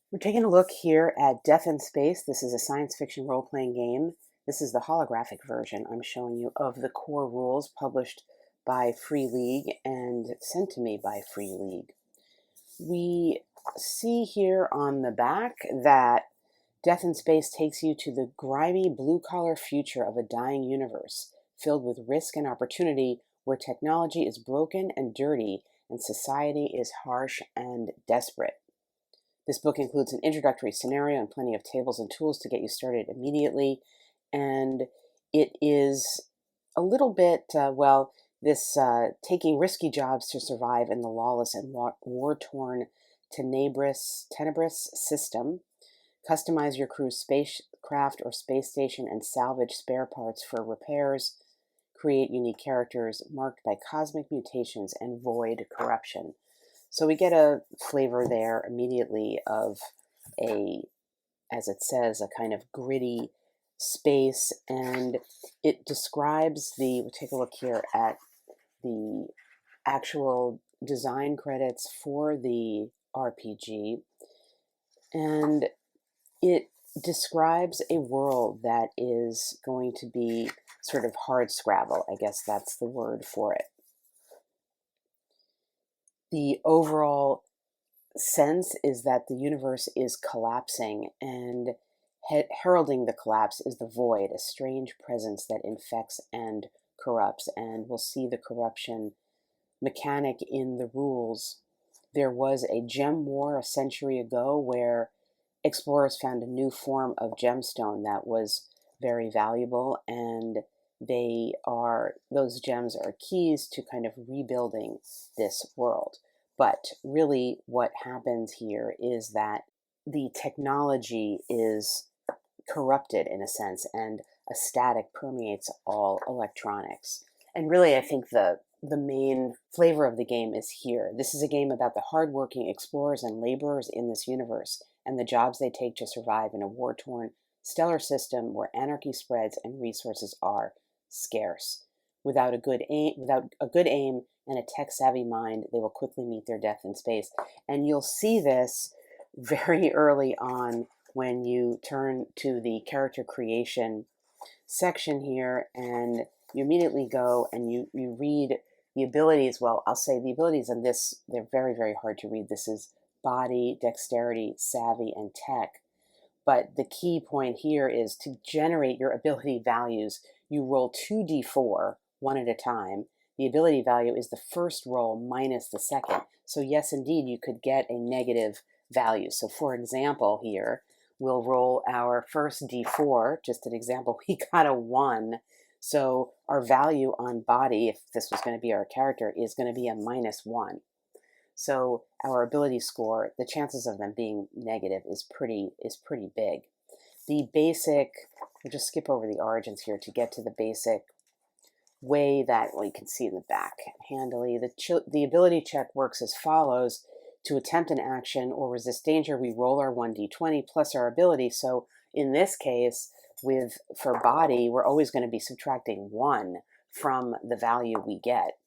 We're taking a look here at Death in Space. This is a science fiction role-playing game. This is the holographic version I'm showing you of the core rules published by Free League and sent to me by Free League. We see here on the back that Death in Space takes you to the grimy blue-collar future of a dying universe filled with risk and opportunity, where technology is broken and dirty and society is harsh and desperate. This book includes an introductory scenario and plenty of tables and tools to get you started immediately. And it is a little bit, this taking risky jobs to survive in the lawless and war-torn Tenebris system. Customize your crew's spacecraft or space station and salvage spare parts for repairs. Create unique characters marked by cosmic mutations and void corruption. So we get a flavor there immediately of as it says, a kind of gritty space, and it describes we'll take a look here at the actual design credits for the RPG, and it describes a world that is going to be sort of hard scrabble. I guess that's the word for it. The overall sense is that the universe is collapsing, and heralding the collapse is the void, a strange presence that infects and corrupts. And we'll see the corruption mechanic in the rules. There was a gem war a century ago where explorers found a new form of gemstone that was very valuable, and those gems are keys to kind of rebuilding this world. But really what happens here is that the technology is corrupted in a sense, and a static permeates all electronics. And really, I think the main flavor of the game is here. This is a game about the hardworking explorers and laborers in this universe, and the jobs they take to survive in a war-torn stellar system where anarchy spreads and resources are scarce. Without a good aim and a tech-savvy mind, they will quickly meet their death in space. And you'll see this very early on when you turn to the character creation section here, and you immediately go and you read the abilities. Well, I'll say the abilities in this, they're very, very hard to read. This is body, dexterity, savvy, and tech. But the key point here is to generate your ability values. You roll 2d4, one at a time. The ability value is the first roll minus the second. So yes, indeed, you could get a negative value. So for example, here, we'll roll our first d4, just an example, we got a 1. So our value on body, if this was going to be our character, is going to be a -1. So our ability score, the chances of them being negative is pretty big. The basic, we'll just skip over the origins here to get to the basic way that, well, you can see in the back handily. The ability check works as follows. To attempt an action or resist danger, we roll our 1d20 plus our ability. So in this case, for body, we're always going to be subtracting 1 from the value we get.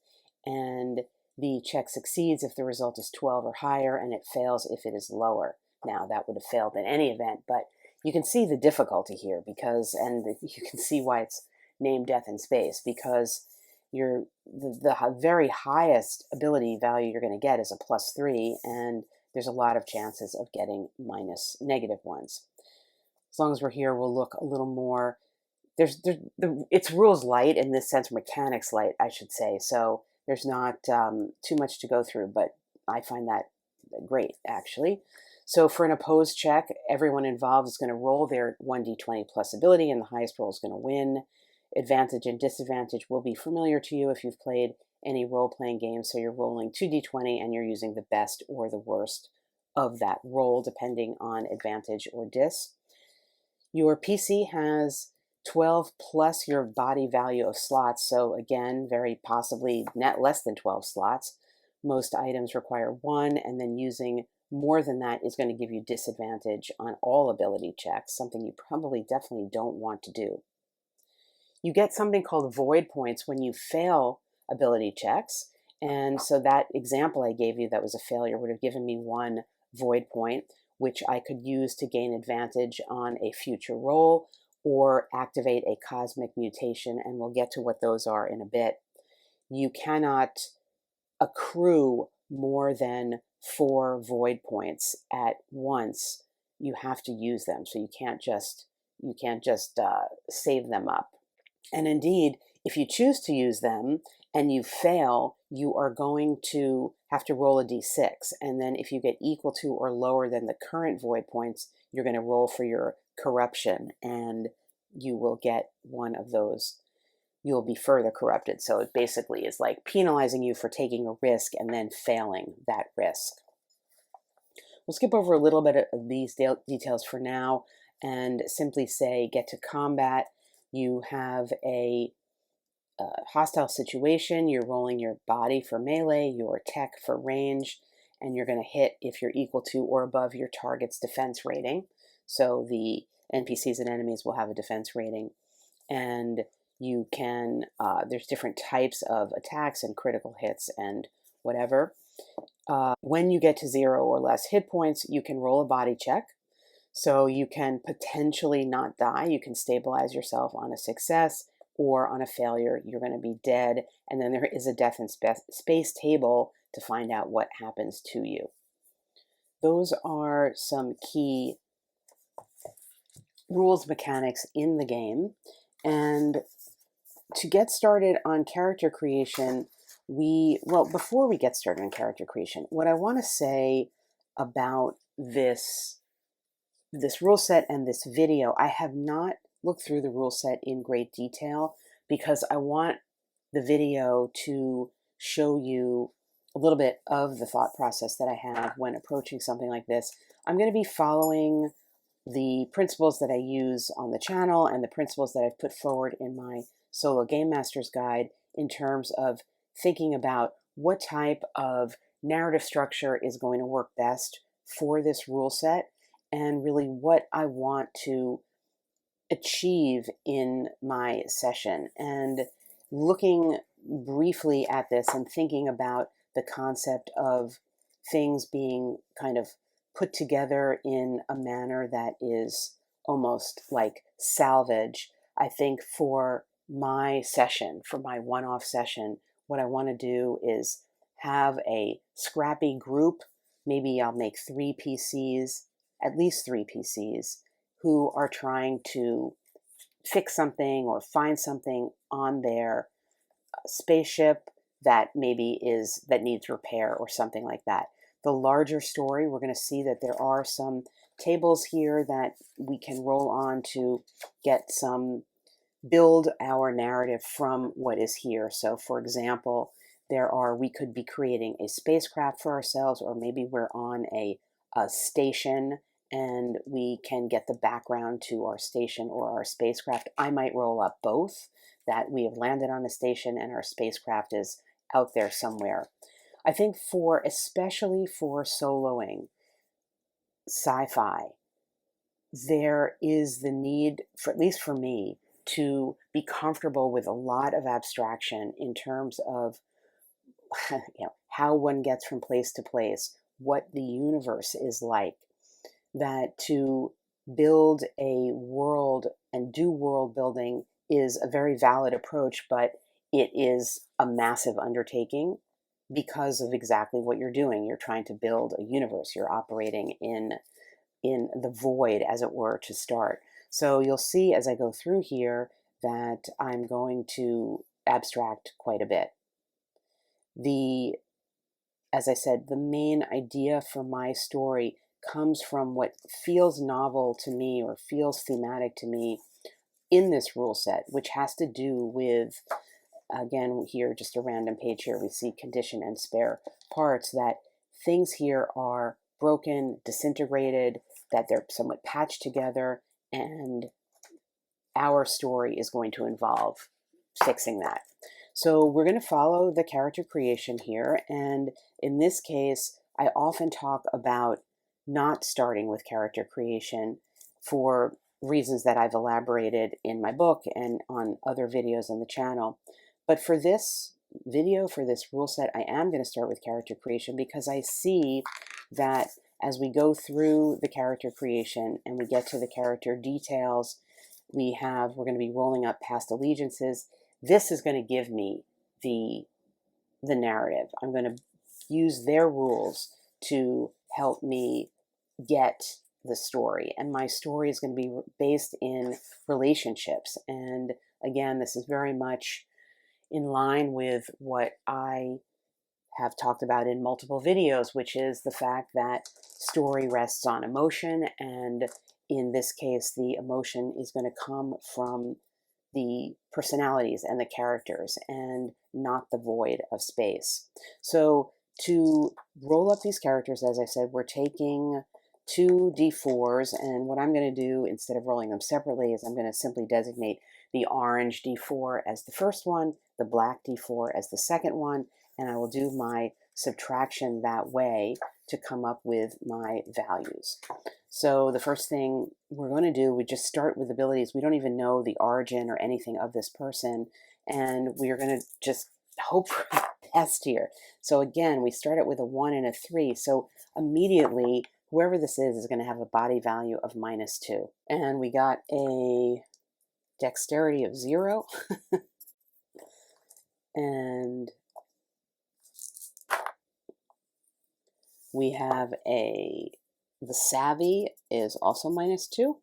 And the check succeeds if the result is 12 or higher, and it fails if it is lower. Now, that would have failed in any event, but you can see the difficulty here and you can see why it's named Death in Space, because the very highest ability value you're going to get is a +3, and there's a lot of chances of getting negative ones. As long as we're here, we'll look a little more. It's rules light in this sense, mechanics light, I should say. So there's not too much to go through, but I find that great, actually. So for an opposed check, everyone involved is going to roll their 1d20 plus ability, and the highest roll is going to win. Advantage and disadvantage will be familiar to you if you've played any role-playing game. So you're rolling 2d20, and you're using the best or the worst of that roll, depending on advantage or dis. Your PC has 12 plus your body value of slots, so again, very possibly net less than 12 slots. Most items require 1, and then using more than that is going to give you disadvantage on all ability checks, something you probably definitely don't want to do. You get something called void points when you fail ability checks, and so that example I gave you that was a failure would have given me 1 void point. which I could use to gain advantage on a future roll or activate a cosmic mutation, and we'll get to what those are in a bit. You cannot accrue more than 4 void points at once. You have to use them, so you can't just save them up. And indeed, if you choose to use them and you fail, you are going to have to roll a d6. And then if you get equal to or lower than the current void points, you're going to roll for your corruption, and you will get one of those. You'll be further corrupted. So it basically is like penalizing you for taking a risk and then failing that risk. We'll skip over a little bit of these details for now and simply say get to combat. You have a hostile situation. You're rolling your body for melee, your tech for range, and you're going to hit if you're equal to or above your target's defense rating. So the NPCs and enemies will have a defense rating. And you can, there's different types of attacks and critical hits and whatever. When you get to 0 or less hit points, you can roll a body check. So you can potentially not die. You can stabilize yourself on a success, or on a failure, you're going to be dead. And then there is a death in space table to find out what happens to you. Those are some key rules mechanics in the game. And to get started on character creation, before we get started on character creation, what I want to say about this rule set and this video, I have not looked through the rule set in great detail because I want the video to show you a little bit of the thought process that I have when approaching something like this. I'm going to be following the principles that I use on the channel and the principles that I've put forward in my Solo Game Master's Guide in terms of thinking about what type of narrative structure is going to work best for this rule set, and really what I want to achieve in my session. And looking briefly at this and thinking about the concept of things being kind of put together in a manner that is almost like salvage, I think for my session, for my one-off session, what I want to do is have a scrappy group. Maybe I'll make 3 PCs, at least 3 PCs, who are trying to fix something or find something on their spaceship that that needs repair or something like that. The larger story, we're going to see that there are some tables here that we can roll on to build our narrative from what is here. So for example, we could be creating a spacecraft for ourselves, or maybe we're on a station and we can get the background to our station or our spacecraft. I might roll up both, that we have landed on a station and our spacecraft is out there somewhere. I think especially for soloing sci-fi, there is the need, at least for me, to be comfortable with a lot of abstraction in terms of how one gets from place to place, what the universe is like, that to build a world and do world building is a very valid approach, but it is a massive undertaking because of exactly what you're doing. You're trying to build a universe. You're operating in the void, as it were, to start. So you'll see as I go through here that I'm going to abstract quite a bit. As I said, the main idea for my story comes from what feels novel to me or feels thematic to me in this rule set, which has to do with, again, here, just a random page here, we see condition and spare parts, that things here are broken, disintegrated, that they're somewhat patched together, and our story is going to involve fixing that. So we're going to follow the character creation here, and in this case, I often talk about not starting with character creation for reasons that I've elaborated in my book and on other videos on the channel. But for this video, for this rule set, I am going to start with character creation because I see that as we go through the character creation and we get to the character details, we're going to be rolling up past allegiances. This is going to give me the narrative. I'm going to use their rules to help me get the story. And my story is going to be based in relationships. And again, this is very much in line with what I have talked about in multiple videos, which is the fact that story rests on emotion. And in this case, the emotion is going to come from the personalities and the characters and not the void of space. So to roll up these characters, as I said, we're taking 2d4s, and what I'm going to do instead of rolling them separately is I'm going to simply designate the orange d4 as the first one, the black d4 as the second one, and I will do my subtraction that way to come up with my values. So the first thing we're going to do, we just start with abilities. We don't even know the origin or anything of this person, and we are going to just hope for the best here. So again, we start it with a 1 and a 3. So immediately, whoever this is going to have a body value of -2. And we got a dexterity of 0. And we have the savvy is also -2.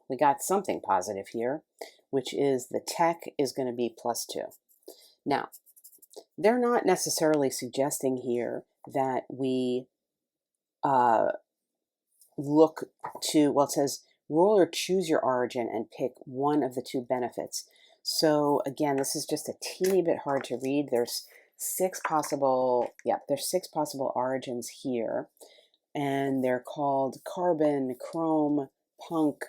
We got something positive here, which is the tech is going to be +2. Now, they're not necessarily suggesting here that we look to, well, it says roll or choose your origin and pick one of the 2 benefits. So again, this is just a teeny bit hard to read. There's 6 possible origins here, and they're called carbon, chrome, punk,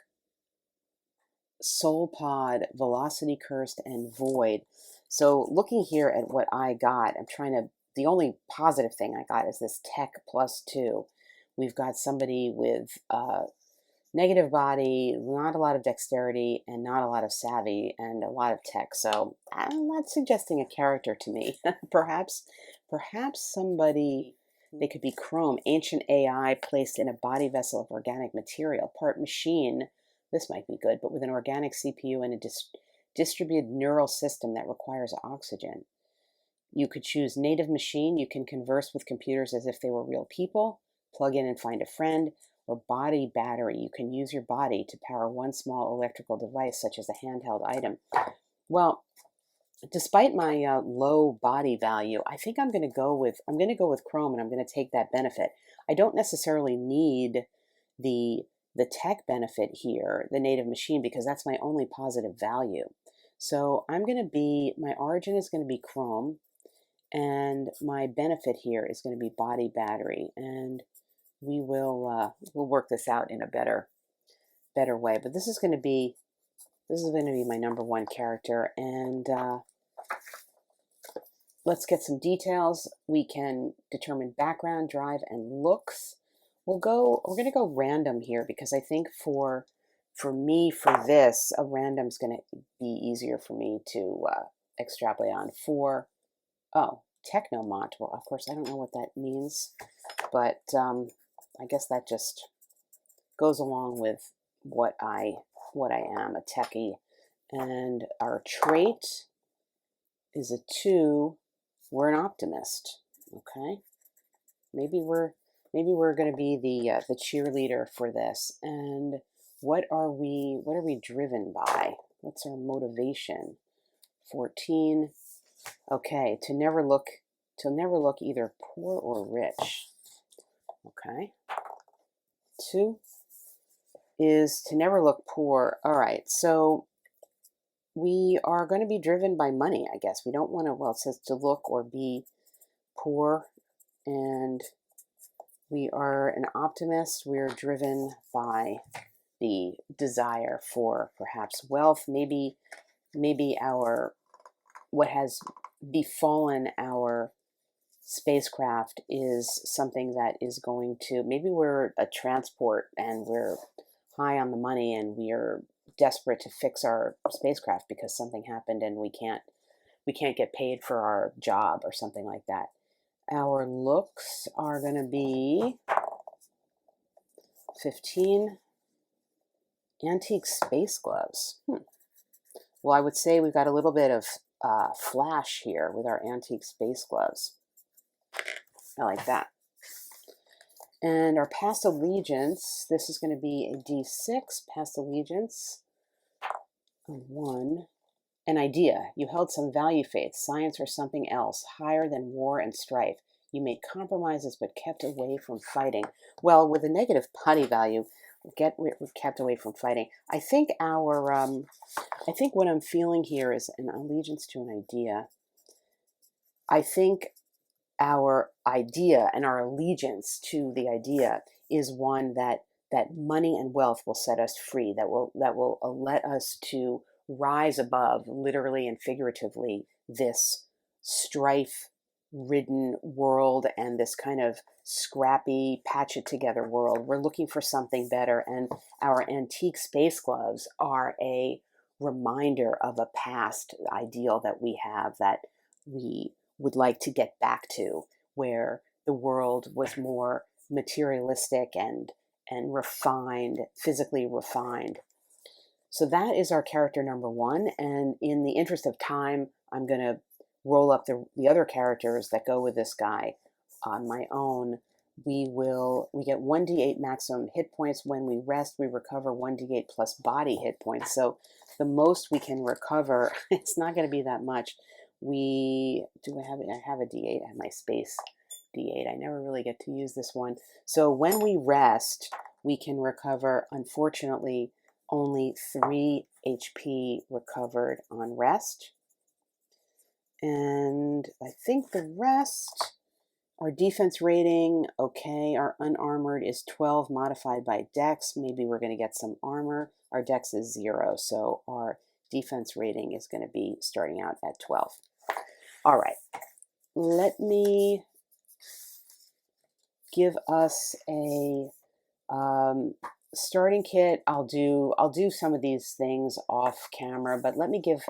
soul pod, velocity cursed, and void. So looking here at what I got, the only positive thing I got is this tech +2. We've got somebody with negative body, not a lot of dexterity, and not a lot of savvy, and a lot of tech. So I'm not suggesting a character to me. Perhaps somebody, they could be chrome, ancient AI placed in a body vessel of organic material, part machine. This might be good, but with an organic CPU and a distributed neural system that requires oxygen. You could choose native machine. You can converse with computers as if they were real people, plug in and find a friend, or body battery. You can use your body to power one small electrical device, such as a handheld item. Well, despite my low body value, I think I'm going to go with Chrome, and I'm going to take that benefit. I don't necessarily need the tech benefit here, the native machine, because that's my only positive value. So my origin is going to be Chrome, and my benefit here is going to be body battery, and we'll work this out in a better way. But this is going to be my number 1 character, and let's get some details. We can determine background, drive, and looks. We're going to go random here, because I think for this, a random's going to be easier for me to extrapolate on. Technomont. Well, of course, I don't know what that means, but I guess that just goes along with what I am, a techie. And our trait is a 2. We're an optimist. Okay, maybe we're going to be the cheerleader for this. And what are we driven by? What's our motivation? 14. Okay, to never look either poor or rich. Okay. 2 is to never look poor. All right, so we are going to be driven by money, I guess. We don't want to, well, it says to look or be poor, and we are an optimist. We're driven by the desire for perhaps wealth, maybe what has befallen our spacecraft is something that is going to, maybe we're a transport and we're high on the money and we're desperate to fix our spacecraft because something happened and we can't get paid for our job or something like that. Our looks are going to be 15 antique space gloves. Well, I would say we've got a little bit of flash here with our antique space gloves. I like that. And our past allegiance, this is going to be a D6, past allegiance, 1. An idea. You held some value faith, science or something else, higher than war and strife. You made compromises but kept away from fighting. Well, with a negative putty value, we're kept away from fighting. I think I think what I'm feeling here is an allegiance to an idea. I think our idea and our allegiance to the idea is one that money and wealth will set us free, that will let us to rise above, literally and figuratively, this strife ridden world and this kind of scrappy patch it together world. We're looking for something better, and our antique space gloves are a reminder of a past ideal that we have, that we would like to get back to, where the world was more materialistic and refined, physically refined. So that is our character number 1. And in the interest of time, I'm going to roll up the other characters that go with this guy on my own. We get 1d8 maximum hit points. When we rest, we recover 1d8 plus body hit points. So the most we can recover, it's not going to be that much. I have a d8. I have my space d8. I never really get to use this one. So when we rest, we can recover, unfortunately, only 3 HP recovered on rest. And I think the rest, our defense rating, okay, our unarmored is 12 modified by dex. Maybe we're going to get some armor. Our dex is 0, so our defense rating is going to be starting out at 12. All right, let me give us a starting kit. I'll do some of these things off camera, but let me give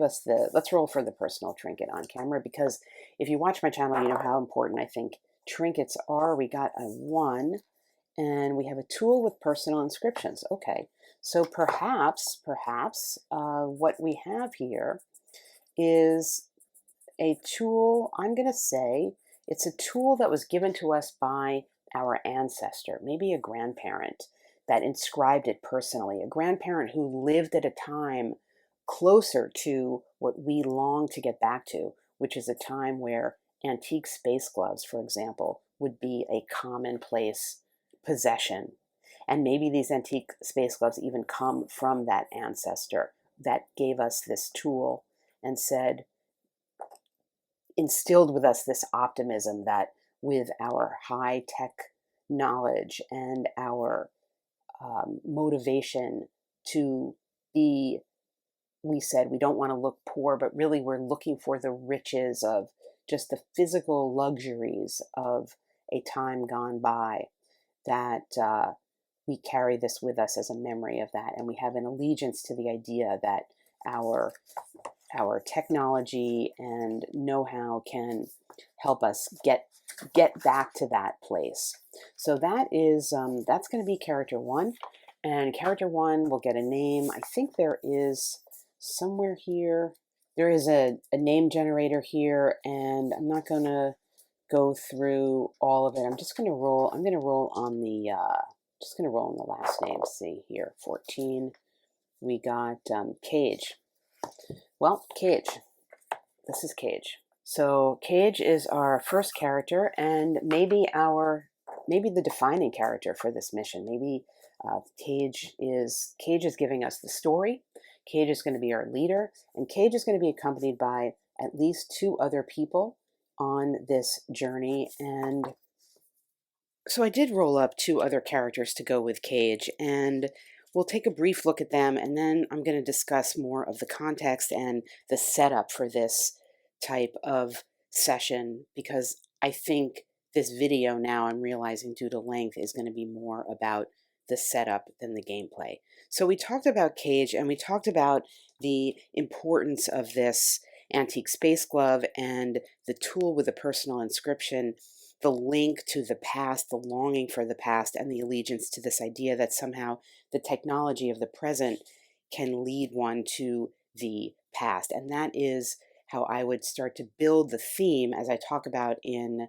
us let's roll for the personal trinket on camera, because if you watch my channel, you know how important I think trinkets are. We got a 1, and we have a tool with personal inscriptions. Okay, so perhaps what we have here is a tool. I'm going to say it's a tool that was given to us by our ancestor, maybe a grandparent that inscribed it personally, a grandparent who lived at a time closer to what we long to get back to, which is a time where antique space gloves, for example, would be a commonplace possession. And maybe these antique space gloves even come from that ancestor that gave us this tool and instilled with us this optimism that with our high-tech knowledge and our motivation to be, we said we don't want to look poor, but really we're looking for the riches of just the physical luxuries of a time gone by, that we carry this with us as a memory of that. And we have an allegiance to the idea that our technology and know-how can help us get back to that place. So that is that's going to be character 1, and character 1 will get a name. I think there is somewhere here, there is a name generator here, and I'm not going to go through all of it. I'm just going to roll. I'm going to roll on the just going to roll on the last name. See here, 14. We got Cage. Well, Cage. This is Cage. So Cage is our first character, and maybe the defining character for this mission. Maybe Cage is giving us the story. Cage is going to be our leader, and Cage is going to be accompanied by at least 2 other people on this journey. And so I did roll up 2 other characters to go with Cage, and we'll take a brief look at them, and then I'm going to discuss more of the context and the setup for this type of session, because I think this video, now I'm realizing due to length, is going to be more about the setup than the gameplay. So we talked about Cage, and we talked about the importance of this antique space glove and the tool with a personal inscription, the link to the past, the longing for the past, and the allegiance to this idea that somehow the technology of the present can lead one to the past. And that is how I would start to build the theme, as I talk about in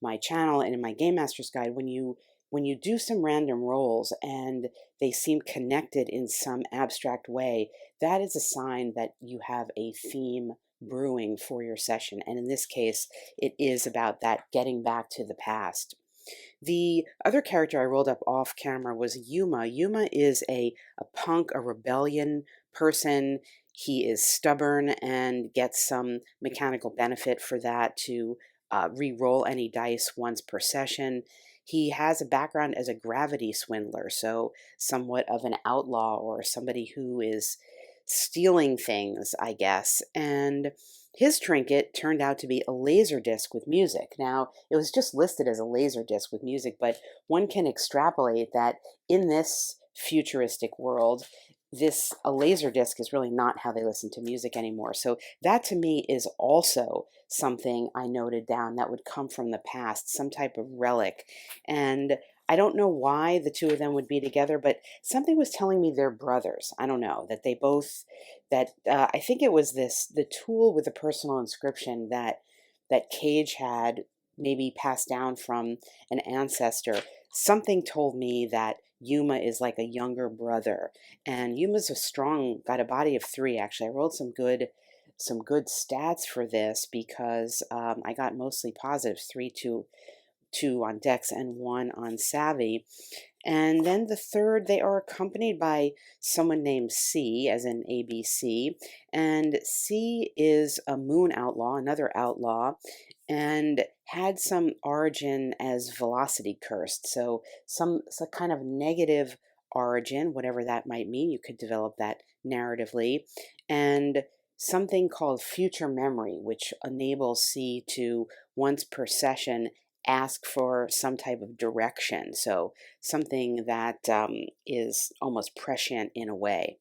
my channel and in my Game Master's Guide. When you do some random rolls and they seem connected in some abstract way, that is a sign that you have a theme brewing for your session. And in this case, it is about that getting back to the past. The other character I rolled up off camera was Yuma. Yuma is a punk, a rebellion person. He is stubborn and gets some mechanical benefit for that to re-roll any dice once per session. He has a background as a gravity swindler, so somewhat of an outlaw or somebody who is stealing things, I guess. And his trinket turned out to be a laser disc with music. Now, it was just listed as a laser disc with music, but one can extrapolate that in this futuristic world, a laser disc is really not how they listen to music anymore. So that to me is also something I noted down that would come from the past, some type of relic. And I don't know why the two of them would be together, but something was telling me they're brothers. I don't know, that they both, I think it was the tool with the personal inscription that Cage had maybe passed down from an ancestor. Something told me that Yuma is like a younger brother, and Yuma's got a body of 3 actually. I rolled some good stats for this because I got mostly positive 3, 2 on Dex and 1 on Savvy. And then the third, they are accompanied by someone named C, as in ABC. And C is a moon outlaw, another outlaw, and had some origin as velocity cursed. So some kind of negative origin, whatever that might mean. You could develop that narratively. And something called future memory, which enables C to, once per session, ask for some type of direction. So something that is almost prescient in a way.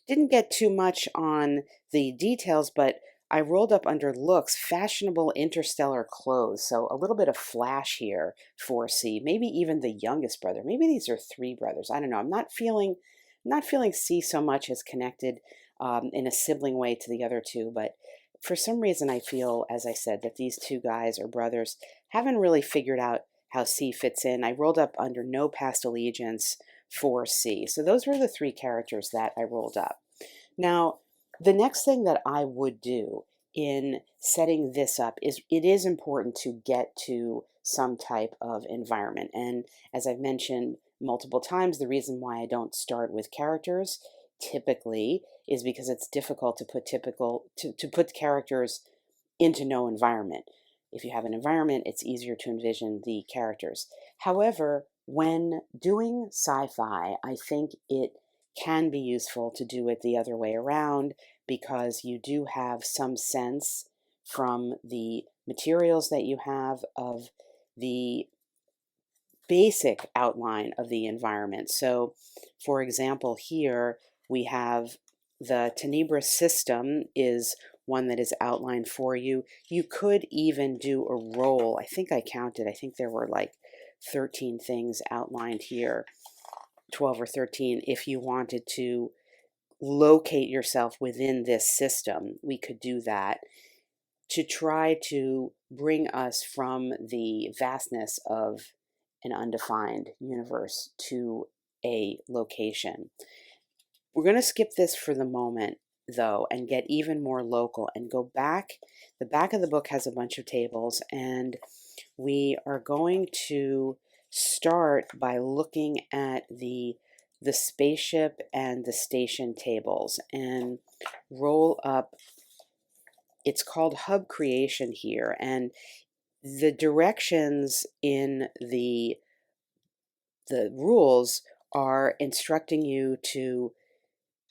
Didn't get too much on the details, but I rolled up under looks fashionable interstellar clothes. So a little bit of flash here for C. Maybe even the youngest brother. Maybe these are 3 brothers. I don't know. I'm not feeling C so much as connected in a sibling way to the other 2, but for some reason I feel, as I said, that these 2 guys are brothers. Haven't really figured out how C fits in. I rolled up under no past allegiance for C. So those were the 3 characters that I rolled up. Now, the next thing that I would do in setting this up is it is important to get to some type of environment. And as I've mentioned multiple times, the reason why I don't start with characters typically is because it's difficult to put characters into no environment. If you have an environment, it's easier to envision the characters. However, when doing sci-fi, I think it can be useful to do it the other way around, because you do have some sense from the materials that you have of the basic outline of the environment. So, for example, here we have the Tenebris system is one that is outlined for you. You could even do a roll. I think I counted. I think there were like 13 things outlined here, 12 or 13. If you wanted to locate yourself within this system, we could do that to try to bring us from the vastness of an undefined universe to a location. We're going to skip this for the moment, though, and get even more local and go back. The back of the book has a bunch of tables, and we are going to start by looking at the spaceship and the station tables and roll up. It's called hub creation here, and the directions in the rules are instructing you to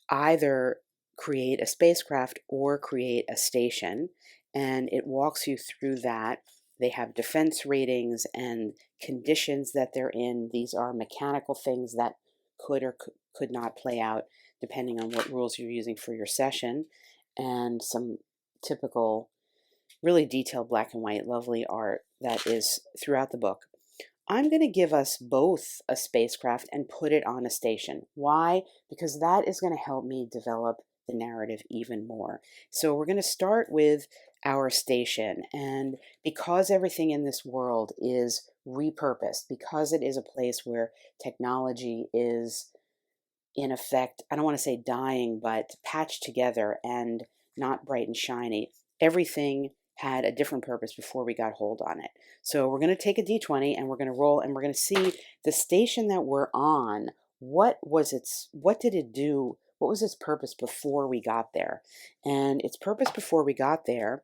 either create a spacecraft or create a station, and it walks you through that. They have defense ratings and conditions that they're in. These are mechanical things that could or could not play out depending on what rules you're using for your session, and some typical, really detailed black and white, lovely art that is throughout the book. I'm going to give us both a spacecraft and put it on a station. Why? Because that is going to help me develop the narrative even more. So we're going to start with our station, and because everything in this world is repurposed, because it is a place where technology is in effect, I don't want to say dying, but patched together and not bright and shiny. Everything had a different purpose before we got hold on it. So we're going to take a d20 and we're going to roll, and we're going to see the station that we're on. What did it do? What was its purpose before we got there? And its purpose before we got there,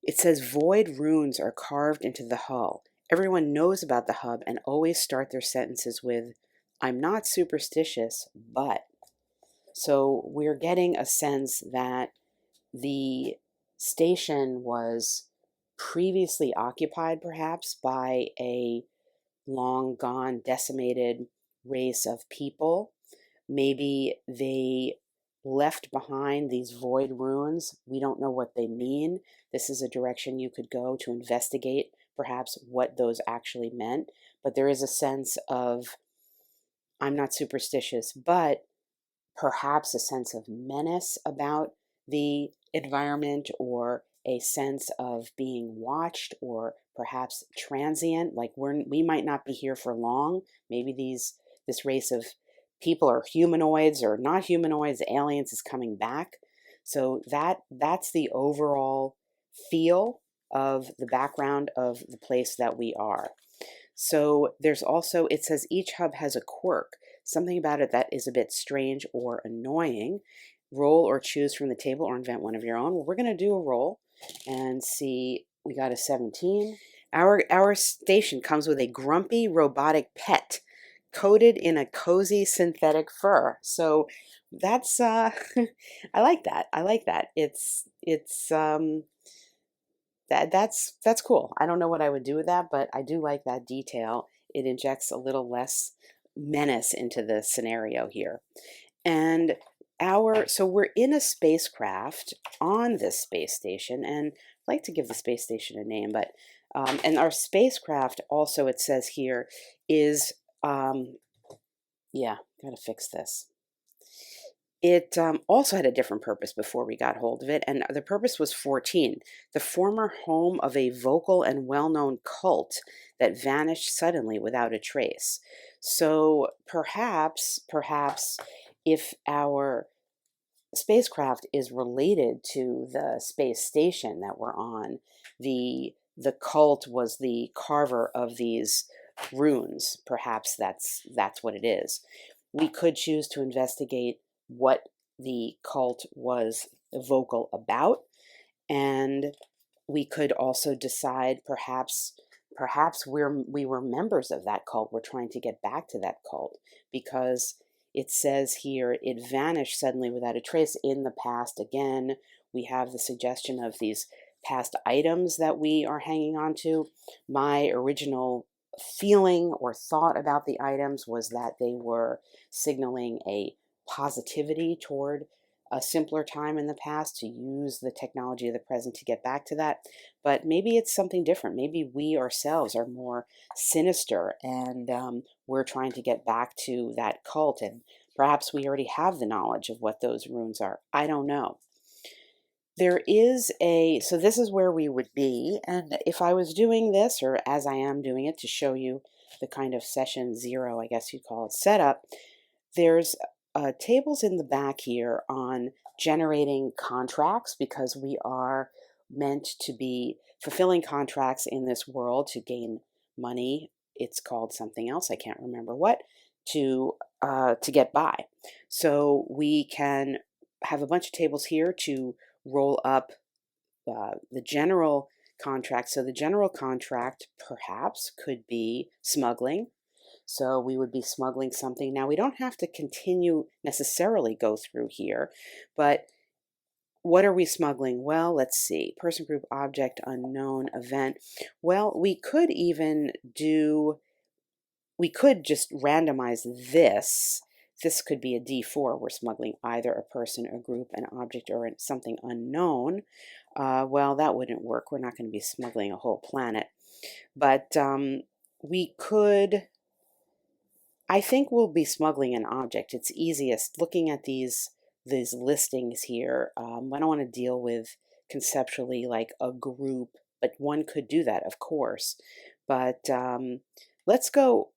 it says void runes are carved into the hull. Everyone knows about the hub and always start their sentences with, I'm not superstitious, but. So we're getting a sense that the station was previously occupied perhaps by a long gone decimated race of people. Maybe they left behind these void runes. We don't know what they mean. This is a direction you could go to investigate perhaps what those actually meant. But there is a sense of, I'm not superstitious, but perhaps a sense of menace about the environment, or a sense of being watched, or perhaps transient, like we might not be here for long. Maybe this race of people are humanoids or not humanoids, aliens is coming back. So that's the overall feel of the background of the place that we are. So there's also, it says each hub has a quirk, something about it that is a bit strange or annoying. Roll or choose from the table or invent one of your own. Well, we're going to do a roll and see. We got a 17. Our station comes with a grumpy robotic pet coated in a cozy synthetic fur. So that's I like that. I like that. That's cool. I don't know what I would do with that, but I do like that detail. It injects a little less menace into the scenario here. And so we're in a spacecraft on this space station, and I'd like to give the space station a name, but and our spacecraft also, it says here, is yeah, gotta fix this. It also had a different purpose before we got hold of it, and the purpose was 14, the former home of a vocal and well-known cult that vanished suddenly without a trace. So perhaps, if our spacecraft is related to the space station that we're on, the cult was the carver of these runes. Perhaps that's what it is. We could choose to investigate what the cult was vocal about, and we could also decide perhaps we were members of that cult. We're trying to get back to that cult, because it says here it vanished suddenly without a trace in the past. Again, we have the suggestion of these past items that we are hanging on to. My original feeling or thought about the items was that they were signaling a positivity toward a simpler time in the past, to use the technology of the present to get back to that. But maybe it's something different. Maybe we ourselves are more sinister, and we're trying to get back to that cult, and perhaps we already have the knowledge of what those runes are. I don't know. So this is where we would be, and if I was doing this, or as I am doing it, to show you the kind of session 0, I guess you'd call it, setup, there's tables in the back here on generating contracts, because we are meant to be fulfilling contracts in this world to gain money. It's called something else, I can't remember what, to get by. So we can have a bunch of tables here to roll up the general contract. So the general contract perhaps could be smuggling. So we would be smuggling something. Now, we don't have to continue necessarily go through here, but what are we smuggling? Well, let's see. Person, group, object, unknown, event. Well, we could just randomize this this could be a D4. We're smuggling either a person, a group, an object, or something unknown. Well, that wouldn't work. We're not going to be smuggling a whole planet. But we could, I think we'll be smuggling an object. It's easiest looking at these listings here. I don't want to deal with conceptually like a group, but one could do that, of course. But let's go.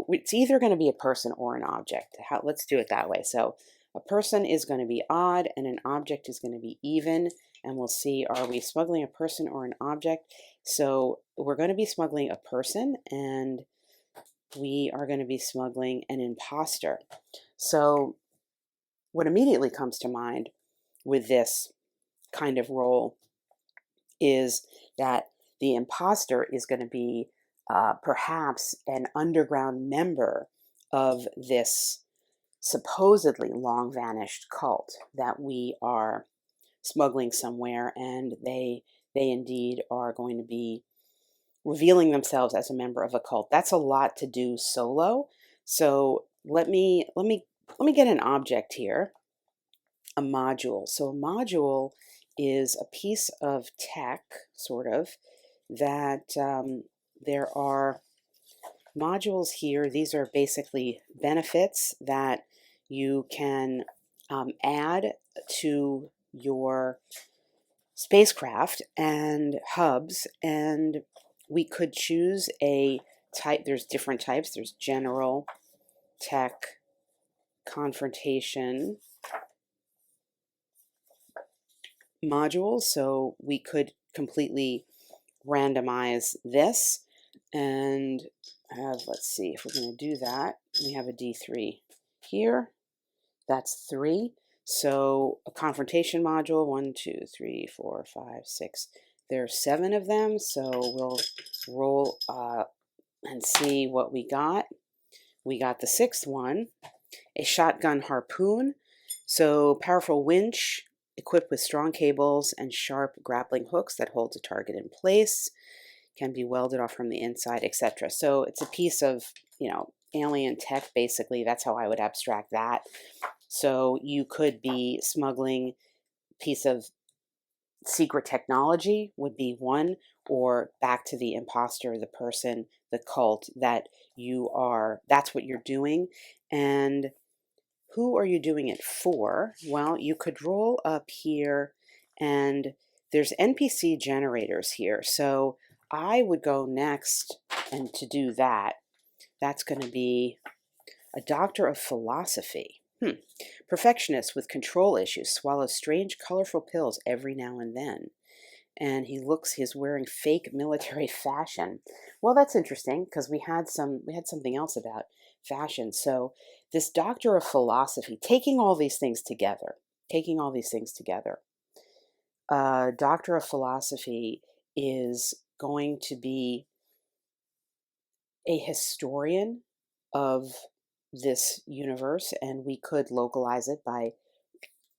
It's either going to be a person or an object. Let's do it that way. So a person is going to be odd and an object is going to be even. And we'll see, are we smuggling a person or an object? So we're going to be smuggling a person, and we are going to be smuggling an imposter. So what immediately comes to mind with this kind of role is that the imposter is going to be perhaps an underground member of this supposedly long vanished cult that we are smuggling somewhere, and they indeed are going to be revealing themselves as a member of a cult. That's a lot to do solo. So let me get an object here, a module. So a module is a piece of tech, sort of, that there are modules here. These are basically benefits that you can add to your spacecraft and hubs, and we could choose a type. There's different types. There's general, tech, confrontation modules. So we could completely randomize this and have, let's see if we're going to do that. We have a D3 here. That's 3. So a confrontation module, 1, 2, 3, 4, 5, 6. There's 7 of them. So we'll roll and see what we got. We got the 6th one, a shotgun harpoon. So powerful winch equipped with strong cables and sharp grappling hooks that holds a target in place, can be welded off from the inside, etc. So it's a piece of, alien tech, basically. That's how I would abstract that. So you could be smuggling a piece of secret technology would be one, or back to the imposter, the person, the cult that that's what you're doing. And who are you doing it for? Well, you could roll up here, and there's NPC generators here. So I would go next, and to do that, that's going to be a doctor of philosophy. Perfectionist with control issues swallows strange, colorful pills every now and then. And he's wearing fake military fashion. Well, that's interesting because we had something else about fashion. So this doctor of philosophy, taking all these things together, doctor of philosophy is going to be a historian of this universe, and we could localize it by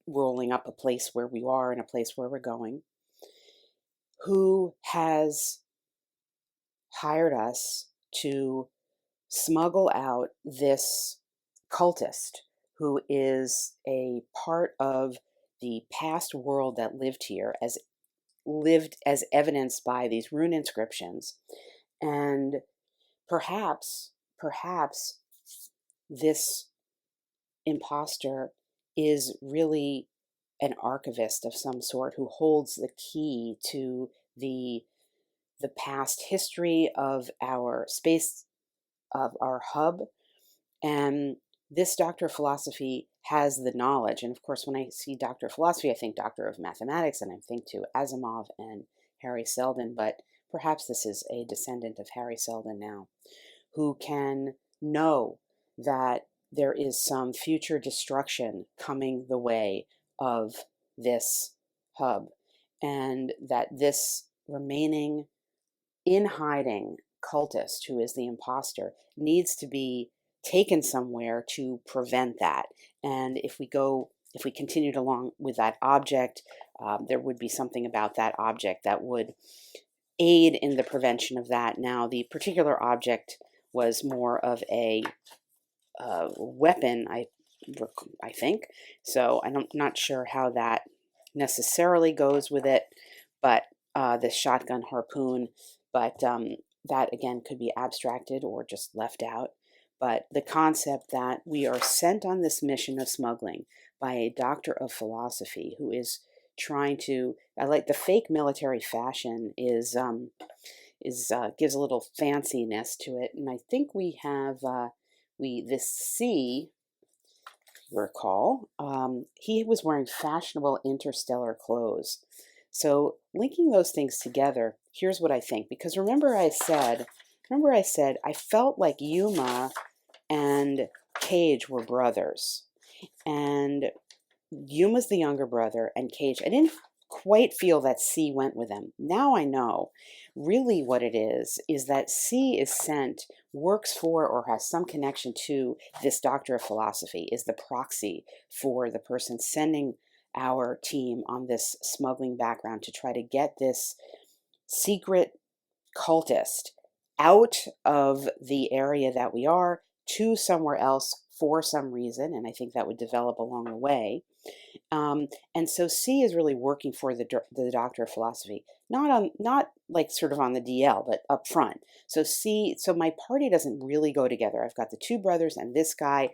rolling up a place where we are and a place where we're going, who has hired us to smuggle out this cultist who is a part of the past world that lived here, as evidenced by these rune inscriptions. And perhaps this imposter is really an archivist of some sort who holds the key to the past history of our space, of our hub. And this doctor of philosophy has the knowledge. And of course, when I see doctor of philosophy, I think doctor of mathematics, and I think to Asimov and Harry Seldon, but perhaps this is a descendant of Harry Seldon now, who can know that there is some future destruction coming the way of this hub, and that this remaining in hiding cultist, who is the imposter, needs to be taken somewhere to prevent that. And if we continued along with that object, there would be something about that object that would aid in the prevention of that. Now, the particular object was more of a weapon, I think. So I'm not sure how that necessarily goes with it, but the shotgun harpoon, but that again could be abstracted or just left out. But the concept that we are sent on this mission of smuggling by a doctor of philosophy who is trying to, I like the fake military fashion is gives a little fanciness to it, and I think we have this C, recall, he was wearing fashionable interstellar clothes. So linking those things together, here's what I think. Because remember I said I felt like Yuma and Cage were brothers, and Yuma's the younger brother, and Cage. I didn't quite feel that C went with him. Now I know. Really, what it is that C is sent, works for, or has some connection to this doctor of philosophy, is the proxy for the person sending our team on this smuggling background to try to get this secret cultist out of the area that we are to somewhere else for some reason, and I think that would develop along the way. And so C is really working for the doctor of philosophy, not like sort of on the DL, but up front. So my party doesn't really go together. I've got the two brothers and this guy.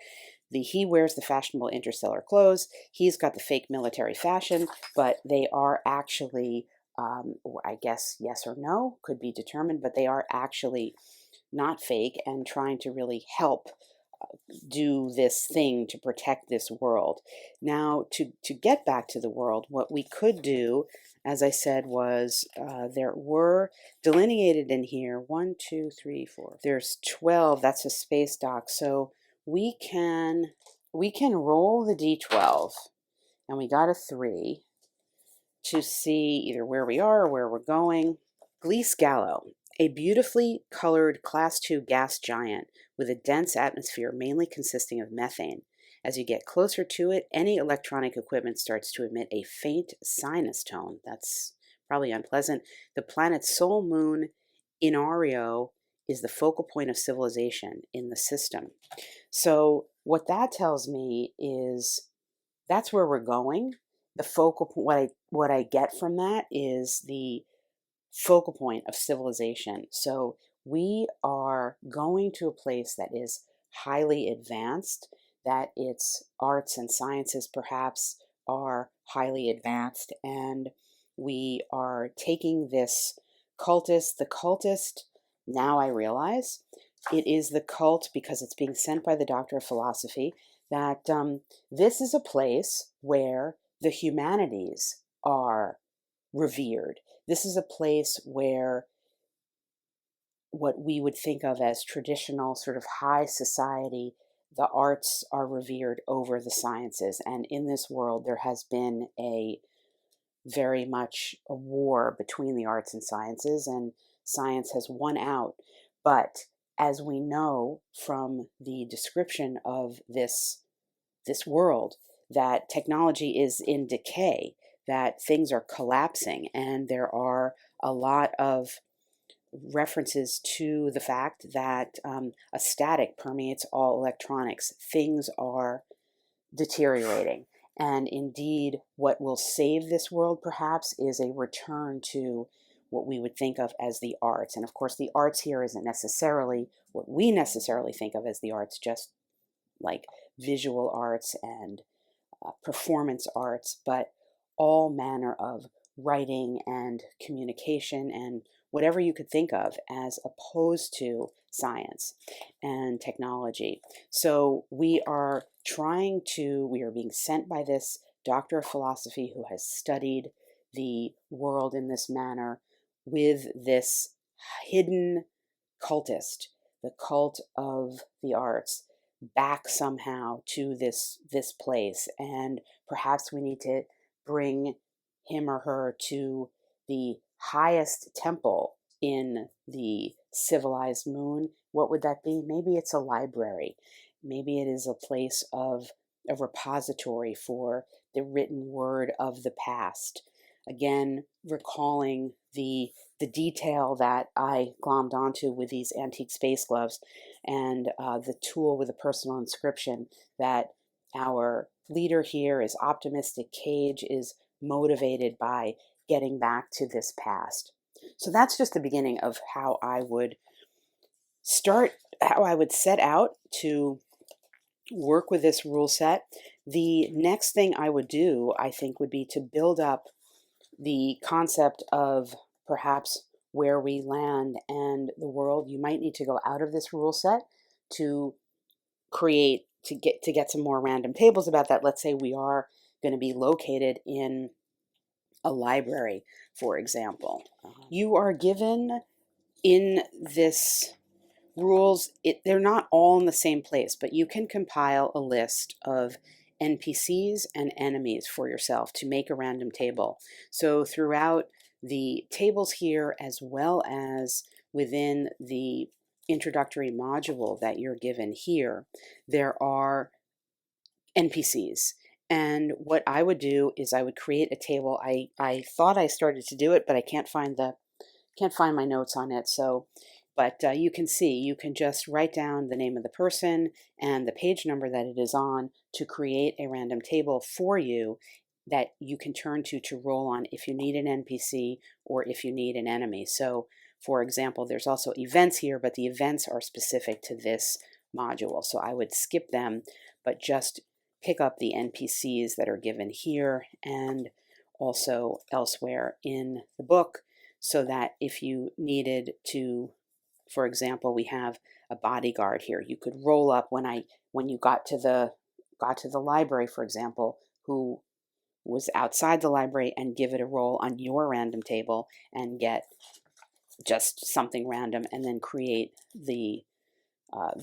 He wears the fashionable interstellar clothes. He's got the fake military fashion, but they are actually, or I guess yes or no could be determined, but they are actually not fake and trying to really help do this thing to protect this world. Now, to get back to the world, what we could do, as I said, was there were delineated in here 1, 2, 3, 4. There's 12. That's a space dock. So we can roll the d12, and we got a 3 to see either where we are or where we're going. Gliese Gallo, a beautifully colored Class II gas giant with a dense atmosphere mainly consisting of methane. As you get closer to it, any electronic equipment starts to emit a faint sinus tone. That's probably unpleasant. The planet's sole moon, Inario, is the focal point of civilization in the system. So what that tells me is that's where we're going. The focal point, what I get from that is the focal point of civilization. So we are going to a place that is highly advanced, that its arts and sciences perhaps are highly advanced, and we are taking this cultist. The cultist, now I realize, it is the cult because it's being sent by the doctor of philosophy, that this is a place where the humanities are revered. This is a place where what we would think of as traditional sort of high society, the arts are revered over the sciences. And in this world, there has been very much a war between the arts and sciences, and science has won out. But as we know from the description of this world, that technology is in decay, that things are collapsing, and there are a lot of references to the fact that a static permeates all electronics. Things are deteriorating. And indeed, what will save this world perhaps is a return to what we would think of as the arts. And of course, the arts here isn't necessarily what we necessarily think of as the arts, just like visual arts and performance arts, but all manner of writing and communication and whatever you could think of as opposed to science and technology. So we are being sent by this doctor of philosophy who has studied the world in this manner with this hidden cultist, the cult of the arts, back somehow to this place. And perhaps we need to bring him or her to the highest temple in the civilized moon. What would that be? Maybe it's a library. Maybe it is a place of a repository for the written word of the past. Again, recalling the detail that I glommed onto with these antique space gloves, and the tool with a personal inscription that our leader here is optimistic. Cage is motivated by getting back to this past. So that's just the beginning of how I would set out to work with this rule set. The next thing I would do, I think, would be to build up the concept of perhaps where we land and the world. You might need to go out of this rule set to get some more random tables about that. Let's say we are going to be located in a library, for example. You are given in this rules, they're not all in the same place, but you can compile a list of NPCs and enemies for yourself to make a random table. So throughout the tables here, as well as within the introductory module that you're given here, there are NPCs. And what I would do is I would create a table. I thought I started to do it, but I can't find my notes on it. But you can see, you can just write down the name of the person and the page number that it is on to create a random table for you that you can turn to roll on if you need an NPC or if you need an enemy. So, for example, there's also events here, but the events are specific to this module. So I would skip them, but just pick up the NPCs that are given here and also elsewhere in the book, so that if you needed to, for example, we have a bodyguard here. You could roll up when you got to the library, for example, who was outside the library, and give it a roll on your random table and get just something random, and then create the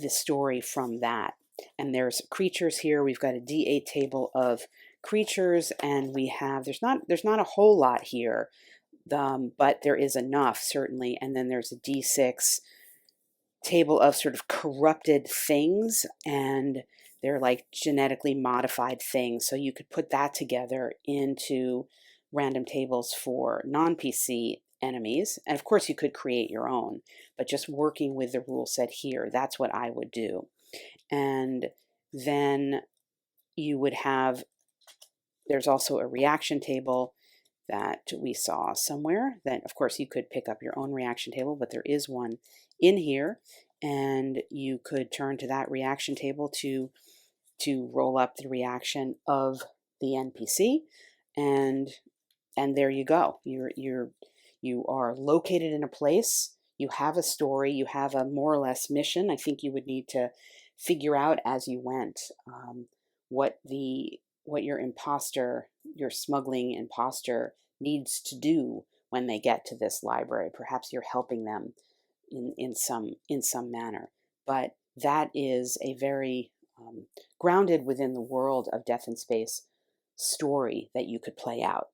story from that. And there's creatures here. We've got a D8 table of creatures, and we have there's not a whole lot here, but there is enough certainly. And then there's a D6 table of sort of corrupted things, and they're like genetically modified things. So you could put that together into random tables for non-PC enemies. And of course you could create your own, but just working with the rule set here, that's what I would do. And then you would have, there's also a reaction table that we saw somewhere. Then of course you could pick up your own reaction table, but there is one in here, and you could turn to that reaction table to roll up the reaction of the NPC, and there you go. You are located in a place, you have a story, you have a more or less mission. I think you would need to figure out as you went what your smuggling imposter needs to do when they get to this library. Perhaps you're helping them in some manner. But that is a very grounded within the world of Death in Space story that you could play out.